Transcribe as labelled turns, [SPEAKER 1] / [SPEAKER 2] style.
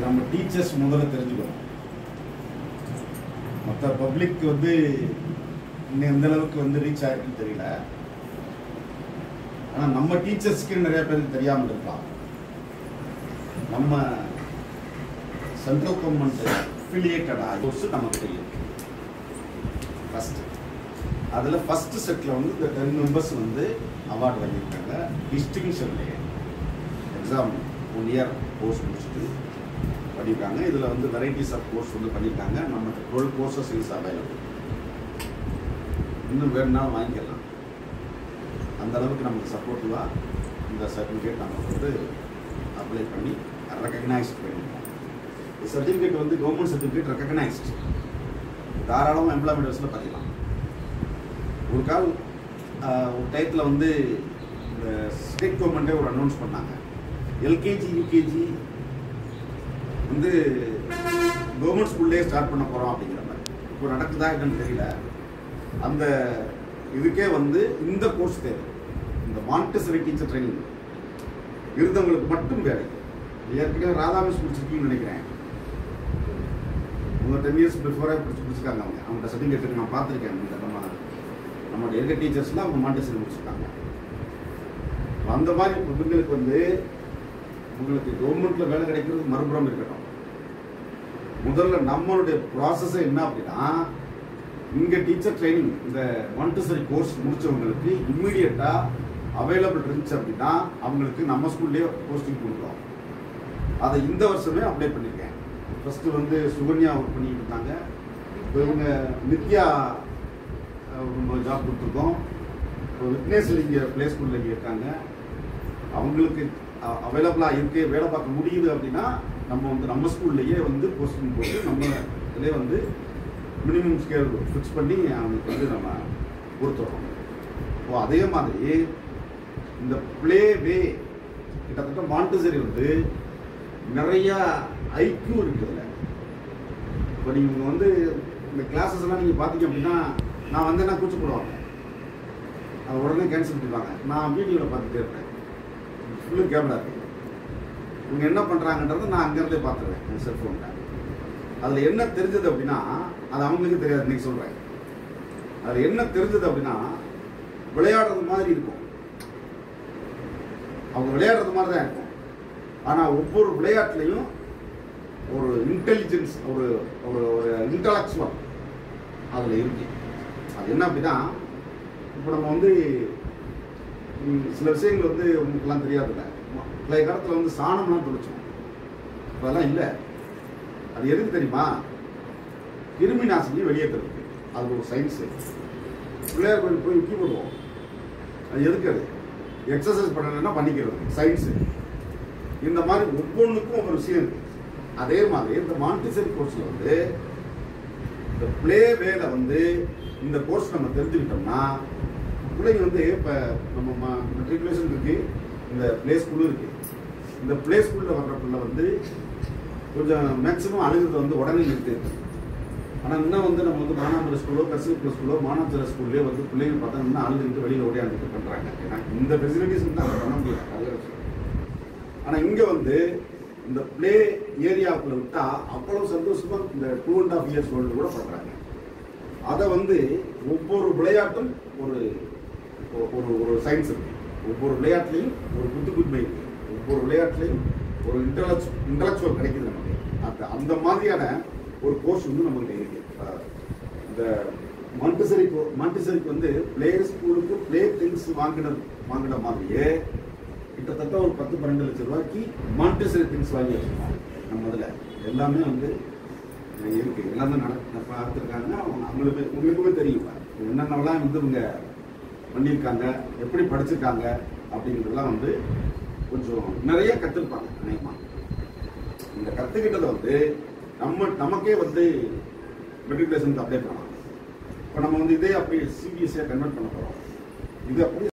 [SPEAKER 1] நம்ம டீச்சர்ஸ் முதல்ல தெரிஞ்சுக்கணும். மற்ற பப்ளிக் வந்து இன்னும் எந்த அளவுக்கு வந்து ரீச் ஆயிருக்குன்னு தெரியல. ஆனால் நம்ம டீச்சர்ஸ்க்கு நிறைய பேருக்கு தெரியாமல் இருக்கலாம். நம்ம சென்ட்ரல் கவர்மெண்ட் அஃபிலியேட்டடாக கோர்ஸ் நமக்கு தெரியும். அதில் ஃபர்ஸ்ட் செட்டில் வந்து இந்த 10 மெம்பர்ஸ் வந்து அவார்டு வாங்கியிருக்காங்க. டிஸ்டிங்ஷன்லேயே எக்ஸாம் 1 இயர் கோர்ஸ் முடிச்சுட்டு பண்ணியிருக்காங்க. இதில் வந்து வெரைட்டிஸ் ஆஃப் கோர்ஸ் வந்து பண்ணியிருக்காங்க. நமக்கு 12 கோர்சஸ் இஸ் அவைலபிள். இன்னும் வேணும்னாலும் வாங்கிக்கலாம். அந்த அளவுக்கு நமக்கு சப்போர்ட்டிவாக இந்த சர்டிஃபிகேட் நமக்கு வந்து அப்ளை பண்ணி ரெக்கக்னைஸ்ட் பண்ணியிருக்கோம். இந்த சர்டிஃபிகேட் வந்து கவர்மெண்ட் சர்டிஃபிகேட் ரெக்கக்னைஸ்ட். தாராளமாக எம்ப்ளாய்மெண்ட் பண்ணிக்கலாம். ஒரு கால் ஒரு டயத்தில் வந்து இந்த ஸ்டேட் கவர்மெண்ட்டே ஒரு அனௌன்ஸ் பண்ணாங்க. எல்கேஜி யூகேஜி வந்து கவர்மெண்ட் ஸ்கூல்லேயே ஸ்டார்ட் பண்ண போகிறோம் அப்படிங்கிற மாதிரி. இப்போ நடக்குதா என்னன்னு தெரியல. அந்த இதுக்கே வந்து இந்த கோர்ஸ் தேவை. இந்த மாண்டெசரி டீச்சர் ட்ரைனிங் இருந்தவங்களுக்கு மட்டும் வேலை. ஏற்கனவே ராதா மிஸ் முடிச்சிருக்கீங்கன்னு நினைக்கிறேன். உங்கள் 10 இயர்ஸ் பிஃபோரே முடிச்சிருக்காங்க. அவங்கள்ட்ட சர்டிஃபிகேட் நான் பார்த்துருக்கேன். நம்மளோட இருக்க டீச்சர்ஸ்லாம் அவங்க மாண்டெசரி முடிச்சிருக்காங்க. அந்த மாதிரி பிள்ளைங்களுக்கு வந்து உங்களுக்கு கவர்மெண்ட்டில் வேலை கிடைக்கிறது மறுபுறம் இருக்கட்டும். முதல்ல நம்மளுடைய ப்ராசஸே என்ன அப்படின்னா, இங்கே டீச்சர் ட்ரைனிங் இந்த மாண்டெசரி கோர்ஸ் முடித்தவங்களுக்கு இம்மிடியட்டாக அவைலபிள் இருந்துச்சு அப்படின்னா அவங்களுக்கு நம்ம ஸ்கூல்லேயே போஸ்டிங் கொடுக்குறோம். அதை இந்த வருஷமே அப்ளை பண்ணியிருக்கேன். ஃபஸ்ட்டு வந்து சுகன்யா ஒர்க் பண்ணிட்டு இருந்தாங்க. இப்போ இவங்க நித்யா ஜாப் கொடுத்துருக்கோம். இப்போ விக்னேஸ்வரி இங்கே ப்ளே ஸ்கூலில் இங்கே இருக்காங்க. அவங்களுக்கு அவைலபிளாக இருக்கு, வேலை பார்க்க முடியுது அப்படின்னா நம்ம வந்து நம்ம ஸ்கூல்லையே வந்து போஸ்டிங் போட்டு நம்ம இதிலே வந்து மினிமம் ஸ்கேல் ஃபிக்ஸ் பண்ணி அவங்களுக்கு வந்து நம்ம கொடுத்துட்றோம். இப்போ அதே மாதிரி இந்த ப்ளே வே கிட்டத்தட்ட மாண்டெசரி வந்து நிறையா ஐக்யூ இருக்குதுல்ல. இப்போ நீங்கள் வந்து இந்த கிளாஸஸ் எல்லாம் நீங்கள் பார்த்தீங்க அப்படின்னா நான் வந்து என்ன கூச்சப்படுவாங்க, அதை உடனே கேன்சல் பண்ணிடுவாங்க. நான் வீடியோவில் பார்த்துட்டே இருப்பேன். ஃபுல்லு கேமரா இருக்குது. இவங்க என்ன பண்ணுறாங்கன்றதை நான் அங்கேருந்தே பார்த்துருவேன் என் செல்ஃபோனில். அதில் என்ன தெரிஞ்சது அப்படின்னா அது அவங்களுக்கு தெரியாது. இன்னைக்கு சொல்கிறேன். அதில் என்ன தெரிஞ்சது அப்படின்னா விளையாடுறது மாதிரி இருக்கும். அவங்க விளையாடுறது மாதிரி தான் இருக்கும். ஆனால் ஒவ்வொரு விளையாட்டுலையும் ஒரு இன்டெலிஜென்ஸ், ஒரு ஒரு ஒரு இன்டலெக்சுவல் அதில் இருக்கு. அது என்ன அப்படின்னா, இப்போ நம்ம வந்து சில விஷயங்கள் வந்து உங்களுக்குலாம் தெரியாதுல்ல. பழைய காலத்தில் வந்து சாணம்லாம் தொலைச்சோம். அதெல்லாம் இல்லை. அது எதுக்கு தெரியுமா? கிருமி நாசினி வெளியேற்றுறதுக்கு. அது ஒரு சயின்ஸு. பிள்ளையார் கோயில் போய் முக்கிய போடுவோம். அது எதுக்கு? அது எக்ஸசைஸ் பண்ணணும்னா பண்ணிக்கிறது சயின்ஸு. இந்த மாதிரி ஒவ்வொன்றுக்கும் ஒரு விஷயம் இருக்கு. அதே மாதிரி இந்த மாண்டெசரி கோர்ஸில் வந்து இந்த ப்ளே வேலை வந்து இந்த கோர்ஸ் நம்ம தெரிஞ்சுக்கிட்டோம்னா பிள்ளைங்க வந்து இப்போ நம்ம மெட்ரிகுலேஷன் இருக்கு, இந்த ப்ளே ஸ்கூலும் இருக்கு. இந்த ப்ளே ஸ்கூலில் வர்ற பிள்ளை வந்து கொஞ்சம் மேக்ஸிமம் அழுகிறத வந்து உடனே நிறுத்திருக்கு. ஆனால் இன்னும் வந்து நம்ம வந்து மானாமதுரை ஸ்கூலோ கசிப்பு ஸ்கூலோ மானாமதுரை ஸ்கூல்லேயே வந்து பிள்ளைங்க பார்த்தோம்னா அழுதுட்டு வெளியில் ஓடியாந்துட்டு பண்ணுறாங்க. ஏன்னா இந்த ஃபெசிலிட்டிஸ் வந்து அதை பண்ண முடியாது. ஆனால் இங்கே வந்து இந்த ப்ளே ஏரியாவுக்குள்ள விட்டால் அவ்வளோ சந்தோஷமாக இந்த 2.5 இயர்ஸ் ஓல்டு கூட பண்ணுறாங்க. அதை வந்து ஒவ்வொரு விளையாட்டும் ஒரு ஒரு ஒரு சயின்ஸ் இருக்கு. ஒவ்வொரு விளையாட்டுலையும் ஒரு புதுமை இருக்கு. ஒவ்வொரு விளையாட்டுலையும் ஒரு இன்டலெக்சுவல் கிடைக்குது நமக்கு. அந்த மாதிரியான ஒரு கோர்ஸ் வந்து நம்மகிட்ட இருக்கு. இந்த மாண்டெசரிக்கு வந்து பிளே ஸ்கூலுக்கு பிளே திங்ஸ் வாங்கின மாதிரியே கிட்டத்தட்ட ஒரு 10-12 லட்சம் ரூபாய்க்கு மாண்டெசரி திங்ஸ் வாங்கி வச்சிருக்கோம். நம்ம இதில் எல்லாமே வந்து இருக்கு. எல்லாமே பார்த்துருக்காங்க. உங்களுக்குமே தெரியும் என்னென்னலாம் வந்து இவங்க பண்ணியிருக்காங்க, எப்படி படிச்சிருக்காங்க அப்படிங்கிறதுலாம் வந்து கொஞ்சம் நிறைய கற்றுருப்பாங்க. நினைமா இந்த கற்றுக்கிட்டதை வந்து நமக்கே வந்து மெட்ரிகுலேஷனுக்கு அப்ளை பண்ணலாம். இப்போ நம்ம வந்து இதே அப்படியே சிபிஎஸ்சியாக கன்வெர்ட் பண்ண போகிறோம். இது அப்படி